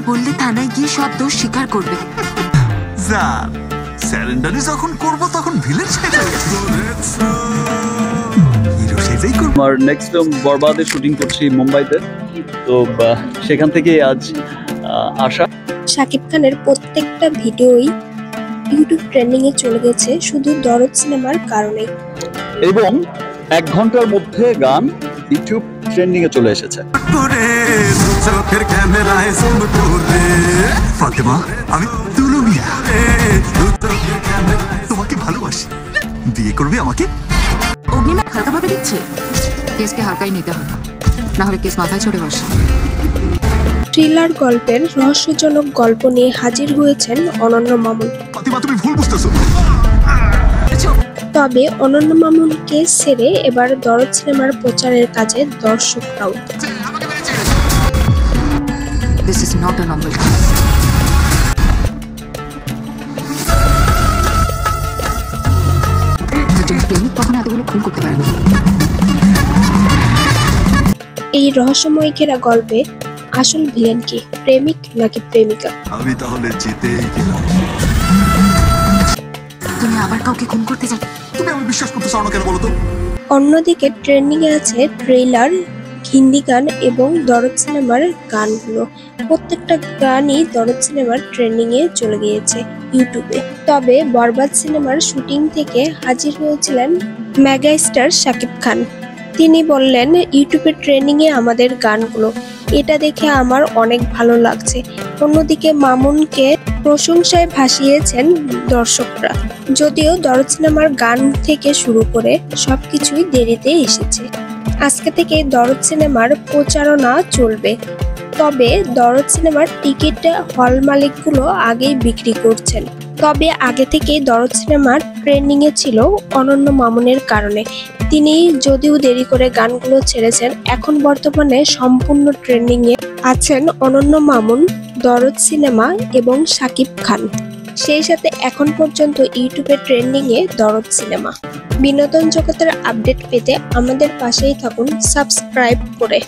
বললে থানায় গিয়ে সব দোষ স্বীকার করবে। জান, স্যারেন্ডারি যখন করব তখন ভিলেন সেজে হিরো সেজেই করব। আমার নেক্সট ফিল্ম বরবাদের শুটিং করছি মুম্বাইতে, তো সেখান থেকে আজ আসা। শাকিব খানের প্রত্যেকটা ভিডিওই ইউটিউব ট্রেন্ডিং এ চলে গেছে শুধু দরদ সিনেমার কারণেই, এবং 1 ঘন্টার মধ্যে গান ইউটিউব ট্রেন্ডিং এ চলে এসেছে। ফাতেমা, আমি তুলু মিয়া, তোমাকে ভালোবাসি, বিয়ে করবে আমাকে? অগ্নিমা হালকাভাবে দিচ্ছে, কেসকে হালকাই নিতে হবে, না হলে কেস মাথায় চড়ে বসে। থ্রিলার গল্পের রহস্যজনক গল্প নিয়ে হাজির হয়েছেন অনন্য মামুন। ফাতেমা, তুমি ভুল বুঝতেছো। তবে অনন্য মামুনকে ছেড়ে এবার দরদ সিনেমার প্রচারের কাজে দর্শকরাও। This is not a normal case. কখনো এতগুলো খুন করতে পারে না। এই রহস্যময় ঘেরা গল্পে আসল ভিলেন কি, প্রেমিক নাকি প্রেমিকা? আমি তাহলে জিতেই গেলাম। তুমি আবার কাউকে খুন করতে যাও? তুমি আমি বিশ্বাস করতে চাও না কেন বলো তো? অন্যদিকে ট্রেন্ডিং এ আছে ট্রেইলার, হিন্দি গান এবং দরদ সিনেমার গানগুলো। প্রত্যেকটা গানই দরদ সিনেমার ট্রেন্ডিং এ চলে গিয়েছে ইউটিউবে। তবে বরবাদ সিনেমার শুটিং থেকে হাজির হয়েছিলেন মেগা স্টার শাকিব খান। তিনি বললেন, ইউটিউবে ট্রেন্ডিং এ আমাদের গানগুলো, এটা দেখে আমার অনেক ভালো লাগছে। অন্যদিকে মামুনকে প্রশংসায় ভাসিয়েছেন দর্শকরা। যদিও দরদ সিনেমার গান থেকে শুরু করে সবকিছুই দেরিতে এসেছে। আজকে থেকে দরদ সিনেমার প্রচারণা চলবে। তবে দরদ সিনেমার টিকিট হল মালিকগুলো আগেই বিক্রি করছেন। তবে আগে থেকেই দরদ সিনেমার ট্রেন্ডিং এ ছিল অনন্য মামুনের কারণে। তিনি যদিও দেরি করে গানগুলো ছেড়েছেন, এখন বর্তমানে সম্পূর্ণ ট্রেন্ডিং এ আছেন অনন্য মামুন, দরদ সিনেমা এবং শাকিব খান। সেই সাথে এখন পর্যন্ত ইউটিউবে ট্রেন্ডিং এ দরদ সিনেমা। বিনোদন জগতের আপডেট পেতে আমাদের পাশেই থাকুন সাবস্ক্রাইব করে।